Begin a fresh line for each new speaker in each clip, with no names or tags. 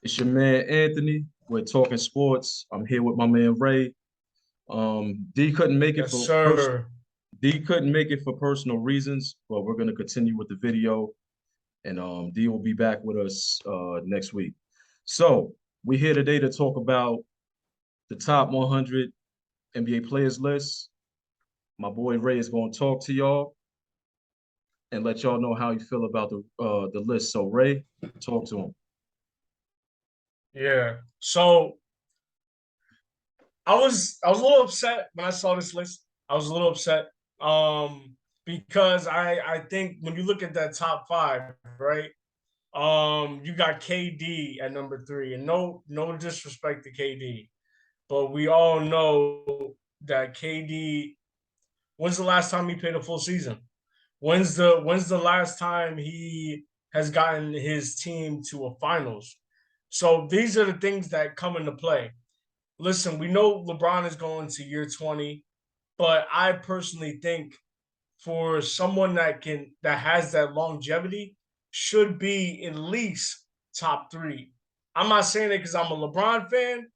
It's your man Anthony. We're talking sports. I'm here with my man Ray. D couldn't make it
Yes,
for
sir.
D couldn't make it for personal reasons, but we're gonna continue with the video, and D will be back with us next week. So we're here today to talk about the top 100 NBA players list. My boy Ray is going to talk to y'all and let y'all know how he feel about the list. So Ray, talk to him.
Yeah. So I was a little upset when I saw this list. I was a little upset. Because I think when you look at that top five, right? You got KD at number three, and no disrespect to KD, but we all know that KD. When's the last time he played a full season? When's the last time he has gotten his team to a finals? So these are the things that come into play. Listen, we know LeBron is going to year 20, but I personally think for someone that has that longevity should be at least top three. I'm not saying it because I'm a LeBron fan,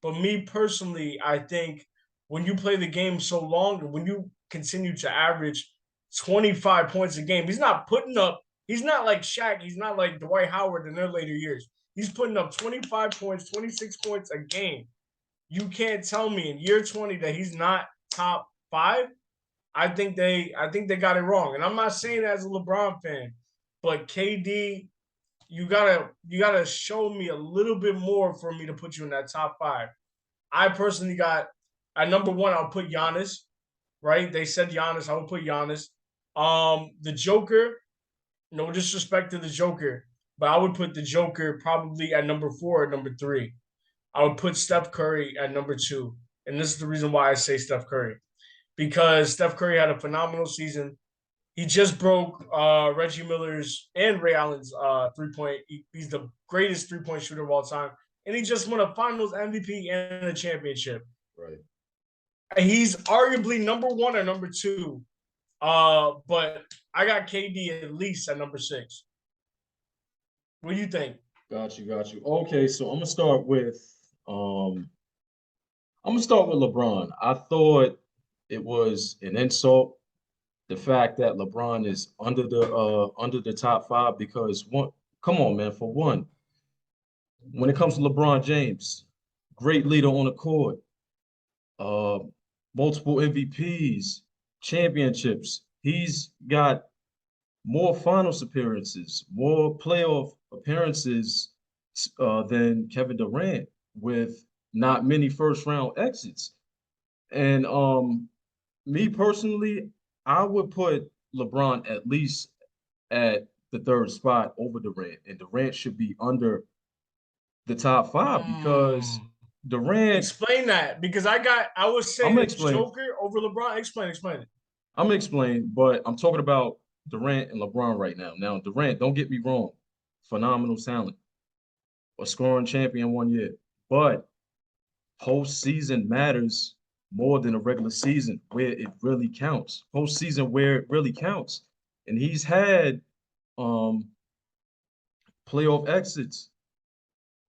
but me personally, I think when you play the game so long and when you continue to average 25 points a game, he's not like Shaq, he's not like Dwight Howard in their later years. He's putting up 25 points, 26 points a game. You can't tell me in year 20 that he's not top five. I think they got it wrong. And I'm not saying that as a LeBron fan, but KD, you gotta show me a little bit more for me to put you in that top five. I personally got at number one, I'll put Giannis, right? They said Giannis, I would put Giannis. The Joker, no disrespect to the Joker, but I would put the Joker probably at number four or number three. I would put Steph Curry at number two. And this is the reason why I say Steph Curry. Because Steph Curry had a phenomenal season. He just broke Reggie Miller's and Ray Allen's 3 point. He's the greatest 3 point shooter of all time. And he just won a finals MVP and a championship.
Right.
He's arguably number one or number two. But I got KD at least at number six. What do you think?
Got you. Okay, so um I'm gonna start with LeBron. I thought it was an insult the fact that LeBron is under the top five because one, come on, man, for one, when it comes to LeBron James, great leader on the court, uh, multiple MVPs, championships. He's got more finals appearances, more playoff appearances than Kevin Durant with not many first round exits. And me personally, I would put LeBron at least at the third spot over Durant, and Durant should be under the top five because
Hmm.
Durant.
Explain that because I would
I'm
say
gonna
the
explain.
Joker over LeBron. Explain it.
I'm gonna explain, but I'm talking about Durant and LeBron right now. Now, Durant, don't get me wrong, phenomenal talent, a scoring champion 1 year, but postseason matters more than a regular season where it really counts. Postseason where it really counts, and he's had um playoff exits.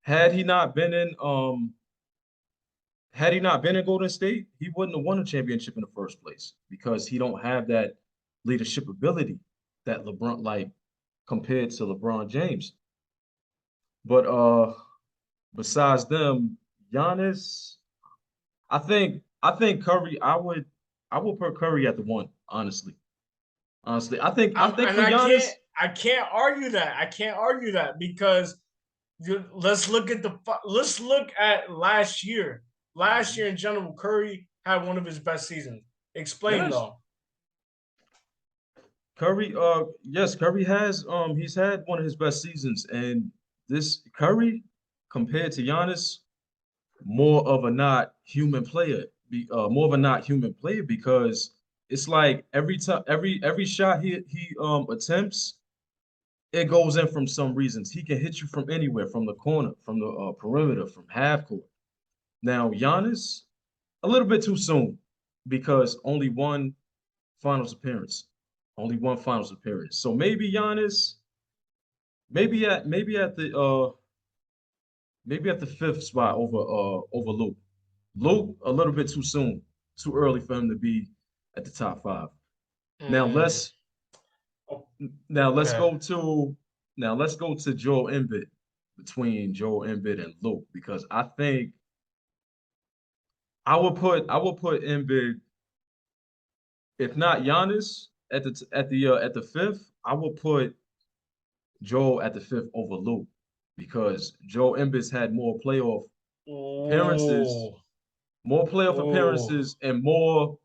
Had he not been in had he not been in Golden State, he wouldn't have won a championship in the first place because he don't have that leadership ability that LeBron like compared to LeBron James. But besides them, Giannis, I think Curry, I would put Curry at the one, honestly. Honestly. I think
And
for Giannis,
I can't argue that. I can't argue that because let's look at last year. Last year in general, Curry had one of his best seasons. Explain
yes,
though.
Curry, yes, Curry has he's had one of his best seasons, and this Curry compared to Giannis, more of a not human player, more of a not human player because it's like every time every shot he attempts, it goes in from some reasons. He can hit you from anywhere, from the corner, from the perimeter, from half court. Now Giannis, a little bit too soon because only one finals appearance. So maybe Giannis, maybe at the maybe at the fifth spot over Luke. Luke a little bit too soon, too early for him to be at the top five. Now
Mm.
let's
Oh,
now
go
let's
ahead.
go to now let's go to Joel Embiid between Joel Embiid and Luke because I think I would put Embiid if not Giannis at the fifth. I would put Joel at the fifth over Luke because Joel Embiid's had appearances,
Oh,
more playoff
oh.
appearances, and more.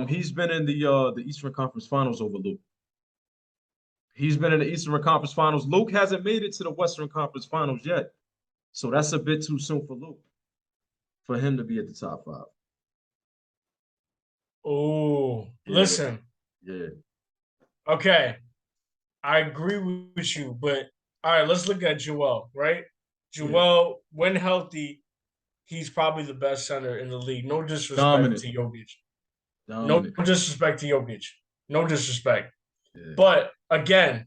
He's been in the Eastern Conference Finals over Luke. He's been in the Eastern Conference Finals. Luke hasn't made it to the Western Conference Finals yet, so that's a bit too soon for Luke for him to be at the top five.
Oh,
Yeah,
listen.
yeah,
Okay, I agree with you, but all right, let's look at Joel, right?
yeah.
Joel, when healthy, he's probably the best center in the league. No disrespect
Dominant,
to Jokic. No
dominant.
disrespect to Jokic. No disrespect.
Yeah,
But again,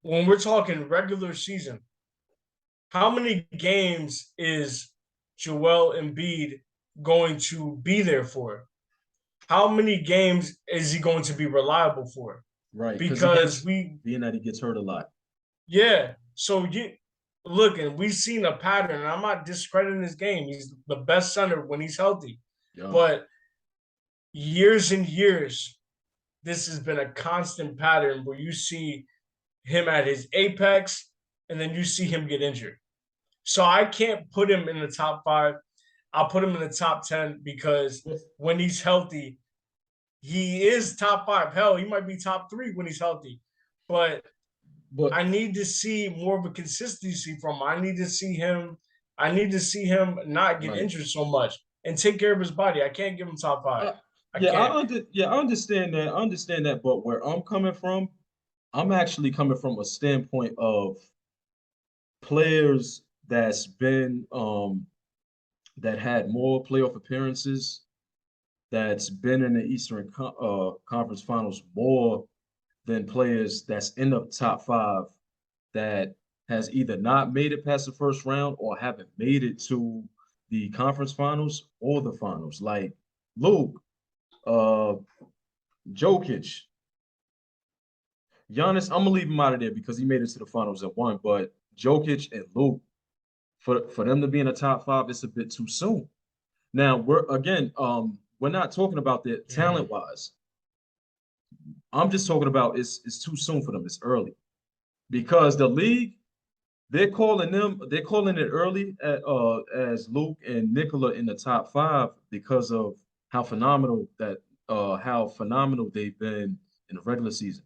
when we're talking regular season, how many games is Joel Embiid going to be there for? How many games is he going to be reliable for?
right. Because
Because
being that he gets hurt a lot.
yeah. So you look, and we've seen a pattern. And I'm not discrediting his game. He's the best center when he's healthy.
Yeah,
But years and years, this has been a constant pattern where you see him at his apex and then you see him get injured. So I can't put him in the top five. I'll put him in the top 10 because
but
when he's healthy, he is top five. Hell, he might be top three when he's healthy. But
but
I need to see more of a consistency from him. I need to see him. I need to see him not get
right.
injured so much and take care of his body. I can't give him top five.
Uh,
I can't.
I understand that. I understand that. But where I'm coming from, I'm actually coming from a standpoint of players that had more playoff appearances, that's been in the Conference Finals more than players that's in the top five that has either not made it past the first round or haven't made it to the conference finals or the finals. Like Luke, uh, Jokic, Giannis. I'm gonna leave him out of there because he made it to the finals and won. But Jokic and Luke, for them to be in the top five, it's a bit too soon. Now we're not talking about the talent
Mm.
wise. I'm just talking about it's too soon for them. It's early because the league they're calling it early as Luke and Nicola in the top five because of how phenomenal they've been in the regular season.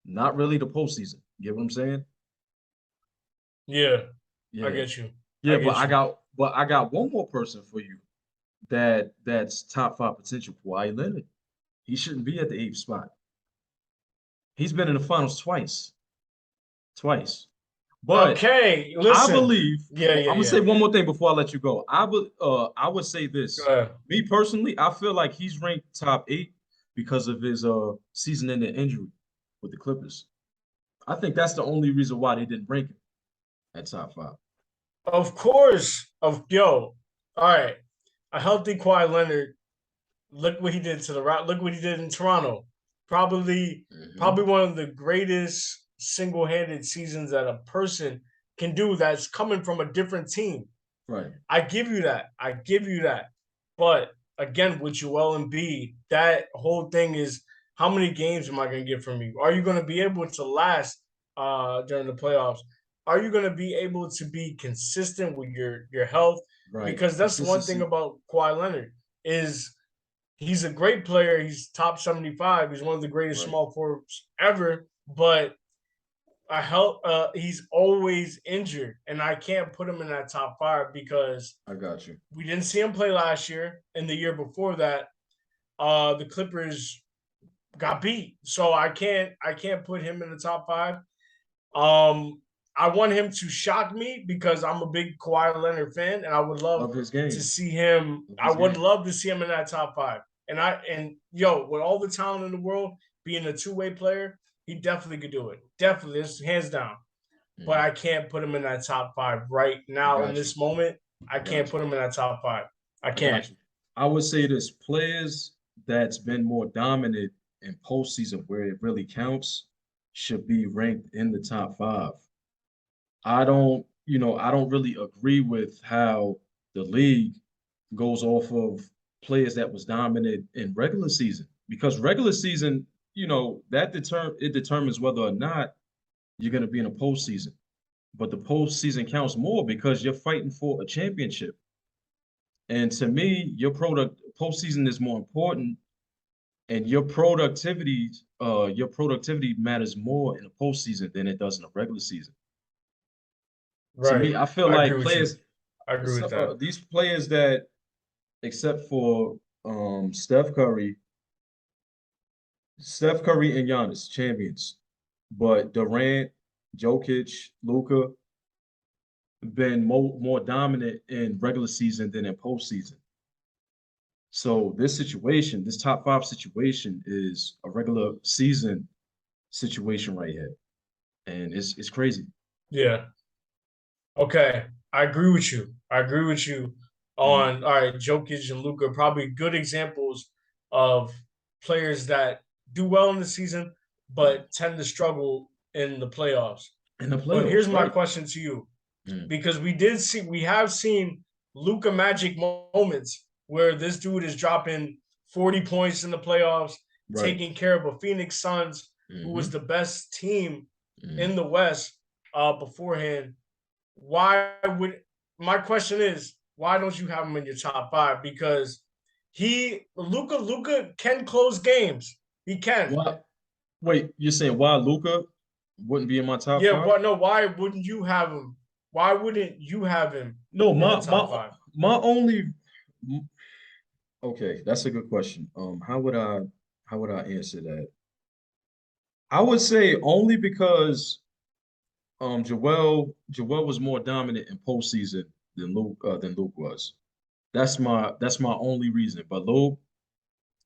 Not really the postseason. You get what I'm saying?
Yeah, I
Yeah.
get you. I
Yeah, but
get
I
you.
got but I got one more person for you that's top five potential, Kawhi Leonard. He shouldn't be at the eighth spot. He's been in the finals twice. Twice. But
Okay,
I
listen.
believe
Yeah,
I'm
yeah,
gonna say
yeah.
one more thing before I let you go. I would say
Go
this.
ahead.
Me personally, I feel like he's ranked top eight because of his season-ending injury with the Clippers. I think that's the only reason why they didn't rank him at top five.
Of course. Of yo. All right. A healthy Kawhi Leonard. Look what he did to the Rock. Look what he did in Toronto. Probably,
Hmm.
probably one of the greatest single-handed seasons that a person can do. That's coming from a different team.
Right,
I give you that. I give you that. But again, with Joel Embiid, that whole thing is how many games am I going to get from you? Are you going to be able to last during the playoffs? Are you going to be able to be consistent with your health?
right.
Because that's one thing
Consistency.
about Kawhi Leonard is he's a great player. He's top 75. He's one of the greatest
Right.
small forwards ever. But he's always injured, and I can't put him in that top five because
I got you.
we didn't see him play last year, and the year before that, the Clippers got beat. So I can't put him in the top five. Um, I want him to shock me because I'm a big Kawhi Leonard fan, and I would love
Love his
to
game.
see him.
Love
I
his
would
game.
love to see him in that top five. And yo, with all the talent in the world, being a two-way player, he definitely could do it. Definitely, it's hands down. but
Mm.
I can't put him in that top five right
I
now in
got you.
this moment. I
I
can't
got you.
put him in that top five. I
I
can't.
got you. I would say this: players that's been more dominant in postseason where it really counts should be ranked in the top five. I don't really agree with how the league goes off of players that was dominant in regular season because regular season, it determines whether or not you're going to be in a postseason. But the postseason counts more because you're fighting for a championship. And to me, your product postseason is more important, and your productivity matters more in the postseason than it does in the regular season. To
Right.
me, I feel
I agree
like
with you. I agree with that.
these players that, except for Steph Curry and Giannis, champions, but Durant, Jokic, Luka been more dominant in regular season than in postseason. So this top five situation, is a regular season situation right here, and it's crazy.
Yeah. Okay. I agree with you. I agree with you
Mhm.
on all right, Jokic and Luka, probably good examples of players that do well in the season,
Right.
but tend to struggle in the playoffs.
In the
But
playoffs,
here's my
right?
question to you.
Mm.
Because we have seen Luka magic moments where this dude is dropping 40 points in the playoffs,
Right.
taking care of a Phoenix Suns who was
Hmm.
the best team
Mm.
in the West beforehand. Why would my question is why don't you have him in your top five? Because Luka can close games. He can.
Why? Wait, you're saying why Luca wouldn't be in my top
Yeah,
five?
but no, why wouldn't you have him? Why wouldn't you have him
No,
in the
my
top
my
five?
my only. Okay, that's a good question. How would I answer that? I would say only because Joel was more dominant in postseason than Luke was. That's my only reason. But Luke,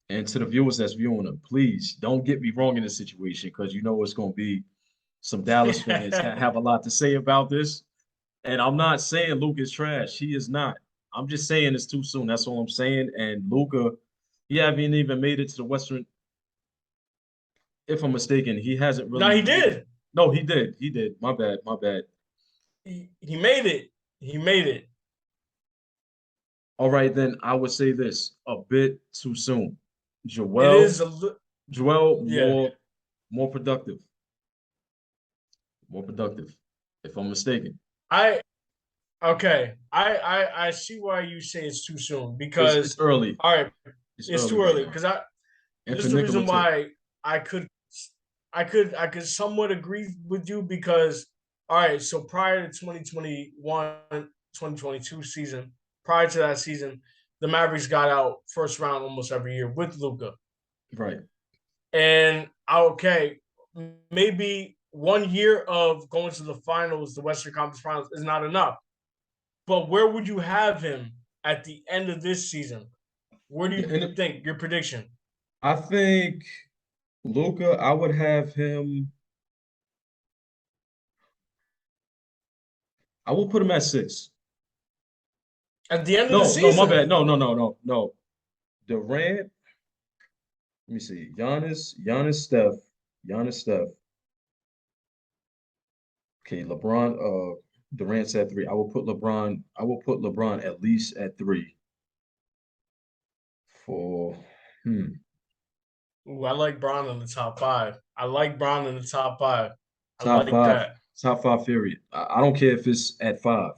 and to the viewers that's viewing him, please don't get me wrong in this situation because you know it's going to be some Dallas fans have a lot to say about this. And I'm not saying Luke is trash. He is not. I'm just saying it's too soon. That's all I'm saying. And Luca, he haven't even made it to the Western. If I'm mistaken, he hasn't
No,
really
he
made it.
did.
No, he did. He did. My bad. My bad.
He made it. He made it.
All right, then I would say this a bit too soon.
It
Joel,
is a li-
Joel,
yeah.
more productive, more productive. If I'm mistaken,
I okay. I see why you say it's too soon
it's
because
early.
all right,
It's
it's
early
too
right
early
now.
because I
And
this
for
is the
Nikola
reason
too.
why I could I could somewhat agree with you because all right, so prior to 2021, 2022 season, prior to that season, the Mavericks got out first round almost every year with Luca.
Right.
And okay, maybe 1 year of going to the finals, the Western Conference Finals, is not enough. But where would you have him at the end of this season? Where do you
And
think your prediction?
I think Luca, I would have him. I will put him at six.
At the end of the
No, no, my bad.
season.
No, no, no, no, no. Durant. Let me see. Giannis, Steph. Okay, LeBron. Durant's at three. I will put LeBron at least at three for
Ooh, I like Braun in the top five. I like Braun in the top five. I
top
like
five.
that.
Top five. Period. I don't care if it's at five.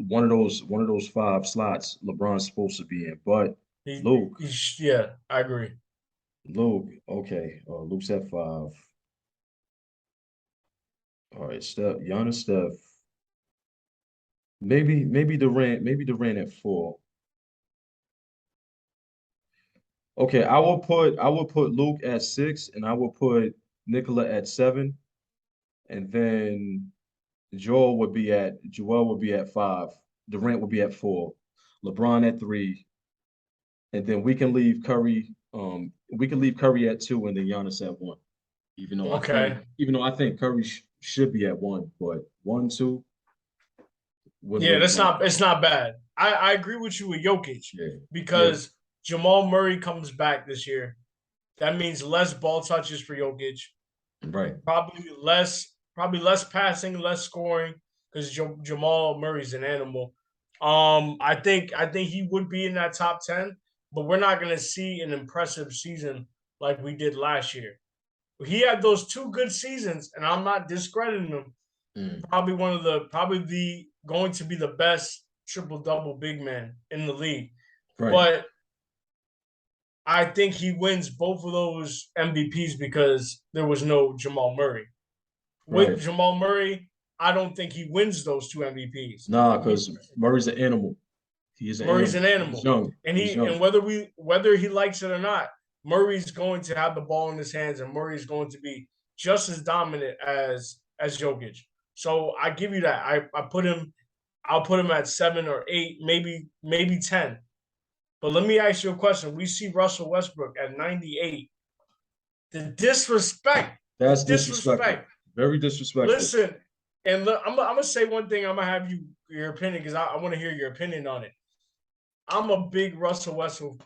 One of those five slots LeBron's supposed to be in. But Luke,
Yeah, I agree.
Okay. Luke's at five. All right, Steph. Maybe Durant at four. Okay, I will put Luke at six, and I will put Nicola at seven, and then Joel would be at five. Durant would be at four. LeBron at three, and then we can leave Curry at two, and then Giannis at one.
Okay.
Even though I think Curry should be at one, but one, two would
Yeah,
really
that's
like
not
that.
it's not bad. I agree with you with Jokic
Yeah, yeah,
because Jamal Murray comes back this year. That means less ball touches for Jokic,
right,
probably less passing, less scoring because Jamal Murray's an animal. I think he would be in that top 10, but we're not going to see an impressive season like we did last year. He had those two good seasons, and I'm not discrediting him.
mm,
Probably the going to be the best triple double big man in the league.
right,
But I think he wins both of those MVPs because there was no Jamal Murray. With
right.
Jamal Murray, I don't think he wins those two MVPs.
Nah, because Murray's an animal. He is an
Murray's
animal.
an
He's
animal,
young.
and
He's
he and
young.
whether he likes it or not, Murray's going to have the ball in his hands, and Murray's going to be just as dominant as Jokic. So I give you that. I put him. I'll put him at 7 or 8, maybe 10. But let me ask you a question. We see Russell Westbrook at 98. The disrespect, the
That's disrespectful.
disrespect.
Very disrespectful.
Listen, and look, I'm gonna say one thing. I'm gonna have your opinion because I want to hear your opinion on it. I'm a big Russell Westbrook.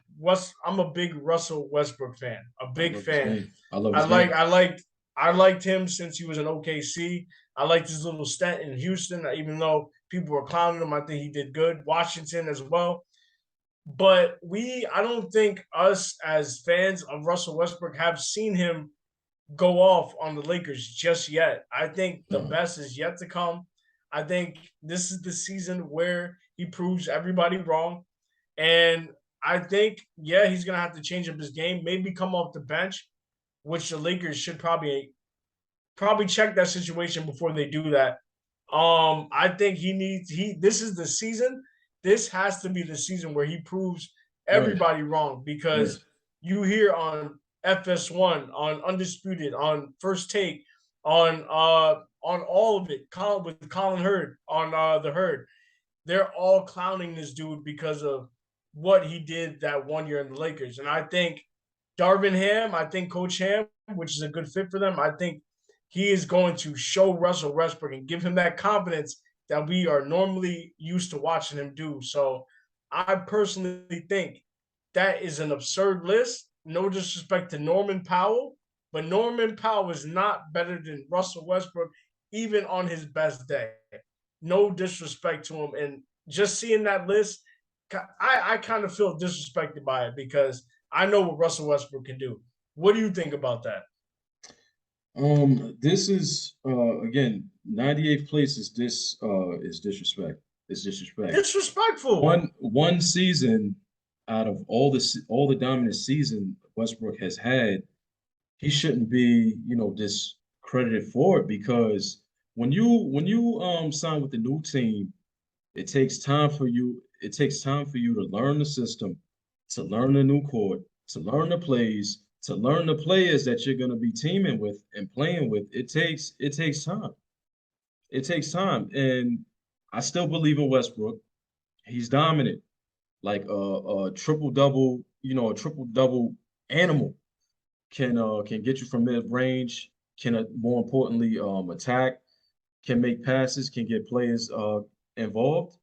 I'm a big Russell Westbrook fan. A
I
big
love his
fan.
game. I love
I
his
like
game.
I liked I liked him since he was in OKC. I liked his little stint in Houston, even though people were clowning him. I think he did good. Washington as well. But I don't think us as fans of Russell Westbrook have seen him go off on the Lakers just yet. I think the
No,
best is yet to come. I think this is the season where he proves everybody wrong. And I think, yeah, he's going to have to change up his game, maybe come off the bench, which the Lakers should probably check that situation before they do that. I think this is the season. This has to be the season where he proves
right,
everybody wrong
right.
because you hear on FS1, on Undisputed, on First Take, on all of it, with Colin Hurd on the Herd, they're all clowning this dude because of what he did that one year in the Lakers. And I think Darvin Ham, I think Coach Ham, which is a good fit for them, I think he is going to show Russell Westbrook and give him that confidence that we are normally used to watching him do. So I personally think that is an absurd list. No disrespect to Norman Powell, but Norman Powell is not better than Russell Westbrook, even on his best day. No disrespect to him. And just seeing that list, I kind of feel disrespected by it because I know what Russell Westbrook can do. What do you think about that?
This is again, 98th place is disrespect. It's disrespect.
Disrespectful.
One season out of all the dominant season Westbrook has had, he shouldn't be, discredited for it because when you sign with the new team, it takes time for you to learn the system, to learn the new court, to learn the plays, to learn the players that you're going to be teaming with and playing with. It takes time. It takes time. And I still believe in Westbrook. He's dominant, like a triple double, a triple double animal can get you from mid range, can more importantly attack, can make passes, can get players involved.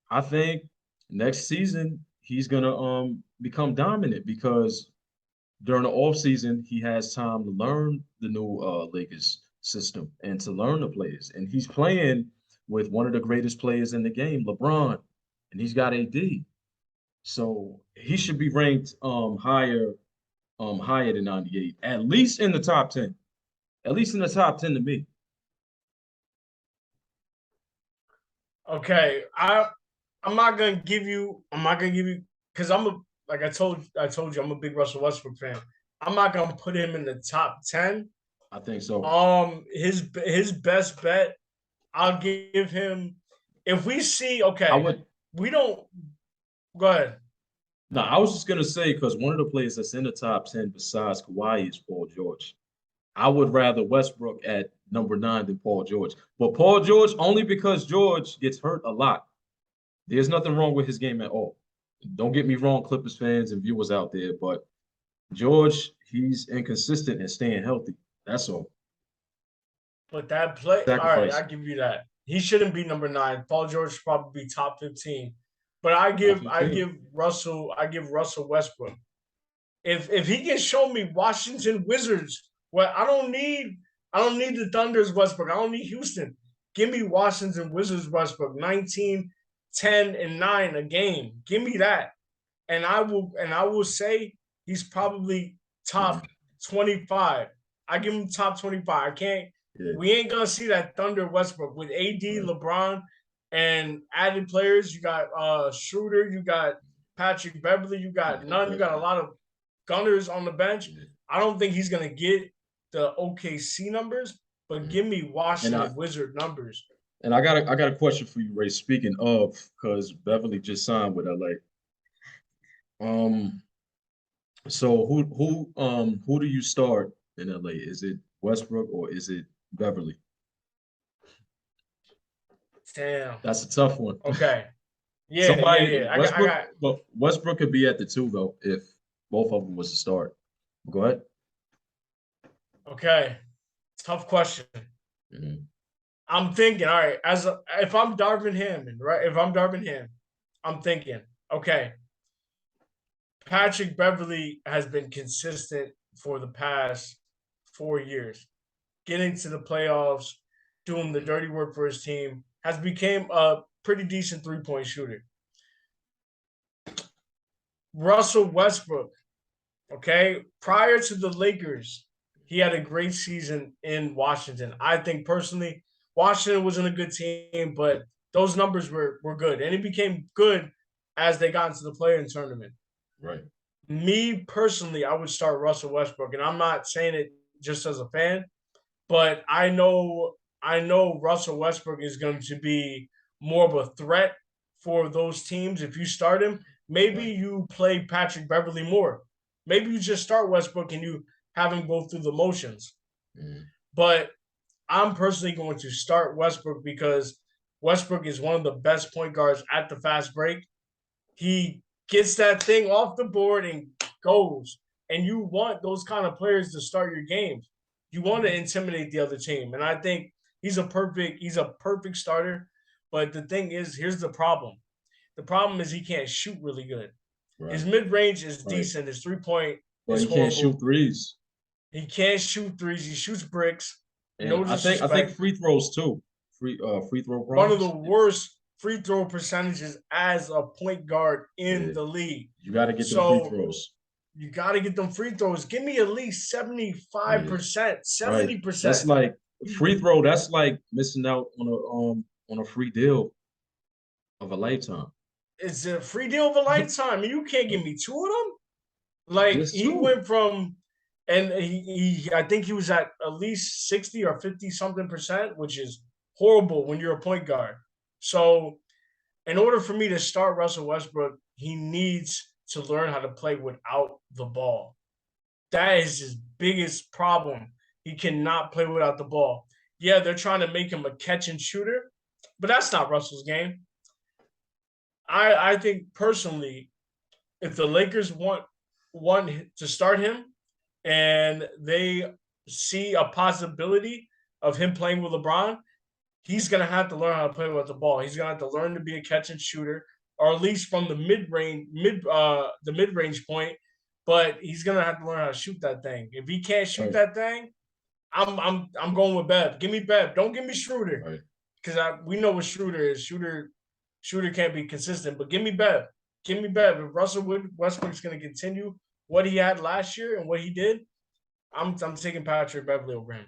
I think next season he's gonna become dominant because during the off season he has time to learn the new Lakers system and to learn the players. And he's playing with one of the greatest players in the game, LeBron, and he's got AD. So he should be ranked higher than 98, at least in the top 10. At least in the top 10 to me.
Okay, I'm not gonna give you because I told you I'm a big Russell Westbrook fan. I'm not gonna put him in the top 10.
I think so.
His best bet, I'll give him if we see
I
okay,
would
we don't go ahead.
No, I was just gonna say because one of the players that's in the top 10 besides Kawhi is Paul George. I would rather Westbrook at number 9 than Paul George. But Paul George only because George gets hurt a lot. There's nothing wrong with his game at all. Don't get me wrong, Clippers fans and viewers out there, but George, he's inconsistent and staying healthy. That's all.
But that play, all right, I
Sacrifice.
give you that. He shouldn't be number 9. Paul George should probably be top 15. But
Top
I
15.
give Russell Westbrook. If he can show me Washington Wizards, well, I don't need the Thunder's Westbrook. I don't need Houston. Give me Washington Wizards Westbrook, 19, 10, and 9 a game. Give me that. And I will say he's probably
Mhm.
top 25. I give him top 25. I can't
Yeah.
We ain't gonna see that Thunder Westbrook with AD,
Right.
LeBron, and added players. You got Schroeder, you got Patrick Beverly, you got
Yeah,
none, you got a
definitely.
lot of gunners on the bench.
Yeah.
I don't think he's gonna get the OKC numbers, but
Mhm.
give me
And I
Washington Wizard numbers.
and I got a question for you, Ray. Speaking of, because Beverly just signed with LA. Um, so who do you start in LA? Is it Westbrook or is it Beverly?
Damn.
That's a tough one.
Okay. Yeah, yeah,
Somebody
yeah. I
Westbrook,
got
but Westbrook could be at the two though if both of them was to start. Go ahead.
okay. Tough question.
Mhm.
I'm thinking, all right, if I'm Darvin Ham, right? If I'm Darvin Ham, I'm thinking, okay, Patrick Beverly has been consistent for the past 4 years, getting to the playoffs, doing the dirty work for his team, has become a pretty decent 3-point shooter. Russell Westbrook, okay, prior to the Lakers, he had a great season in Washington. I think personally, Washington wasn't a good team, but those numbers were good, and it became good as they got into the play-in tournament.
Right.
Me personally, I would start Russell Westbrook, and I'm not saying it just as a fan, but I know Russell Westbrook is going to be more of a threat for those teams. If you start him, maybe
Right.
you play Patrick Beverly more. Maybe you just start Westbrook and you have him go through the motions.
Mhm.
But I'm personally going to start Westbrook because Westbrook is one of the best point guards at the fast break. He gets that thing off the board and goes. And you want those kind of players to start your games. You want to
Mhm.
intimidate the other team. And I think he's a perfect starter. But the thing is, here's the problem. The problem is he can't shoot really good. His
Right.
mid range is
Right.
decent. His 3 point
But
is
he can't shoot
horrible.
threes.
He can't shoot threes. He shoots bricks.
And
No
I think
disrespect.
free throws too. Free throw
One of the
problems.
worst free throw percentages as a point guard in
Yeah.
the league.
You got to get them free
So
throws.
you got to get them free throws. Give me at least
Yeah.
75%,
Right. That's
70%.
like free throw. That's like missing out on a free deal of a lifetime.
It's a free deal of a lifetime. You can't give me two of them. Like
Just
he
two.
went from, and I think he was at least 60 or 50 something percent, which is horrible when you're a point guard. So in order for me to start Russell Westbrook, he needs to learn how to play without the ball. That is his biggest problem. He cannot play without the ball. Yeah, they're trying to make him a catch and shooter, but that's not Russell's game. I think personally, if the Lakers want to start him and they see a possibility of him playing with LeBron, he's gonna have to learn how to play with the ball. He's gonna have to learn to be a catch and shooter, or at least from the mid range point. But he's gonna have to learn how to shoot that thing. If he can't shoot
Right.
that thing, I'm going with Bev. Give me Bev. Don't give me Schroeder
Right.
because we know what Schroeder is. Shooter can't be consistent, but give me Bev. Give me Bev. If Russell Westbrook's going to continue what he had last year and what he did, I'm taking Patrick Beverly over him.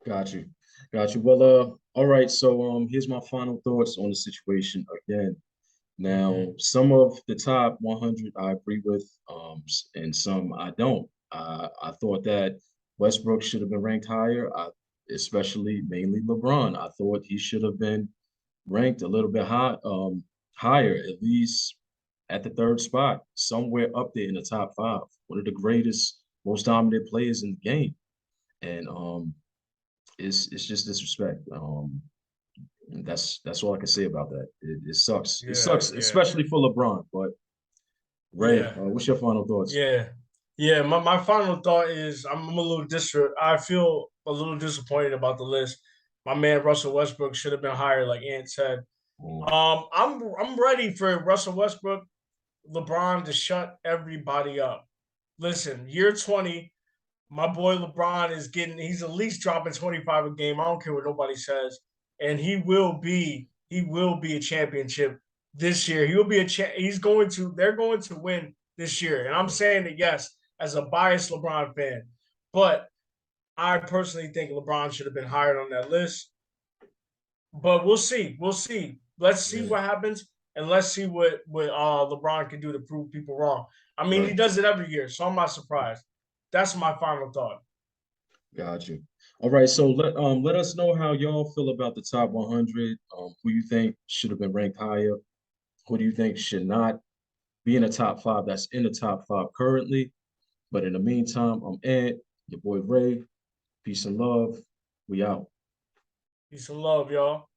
Got you. Got you. Well, all right. So, here's my final thoughts on the situation again. Now,
Mm-hmm.
some of the top 100 I agree with, and some I don't. I thought that Westbrook should have been ranked higher, especially mainly LeBron. I thought he should have been ranked a little bit higher, at least at the third spot, somewhere up there in the top five. One of the greatest, most dominant players in the game, and it's just disrespect. And that's all I can say about that. It sucks. It
Yeah,
sucks,
yeah,
especially for LeBron. But Ray,
yeah,
what's your final thoughts?
yeah, yeah. My final thought is I feel a little disappointed about the list. My man Russell Westbrook should have been higher, like Ant said.
Mm,
I'm ready for Russell Westbrook, LeBron to shut everybody up. Listen, year 20, my boy LeBron is he's at least dropping 25 a game. I don't care what nobody says. And he will be a championship this year. He will be they're going to win this year. And I'm saying that yes, as a biased LeBron fan. But I personally think LeBron should have been higher on that list. But we'll see. We'll see. Let's see
yeah,
what happens, and let's see what LeBron can do to prove people wrong. I mean, he
right.
does it every year, so I'm not surprised. That's my final thought.
Got you. All right, so let us know how y'all feel about the top 100. Who you think should have been ranked higher? Who do you think should not be in the top five? That's in the top five currently. But in the meantime, I'm Ed, your boy Ray. Peace and love. We out.
Peace and love, y'all.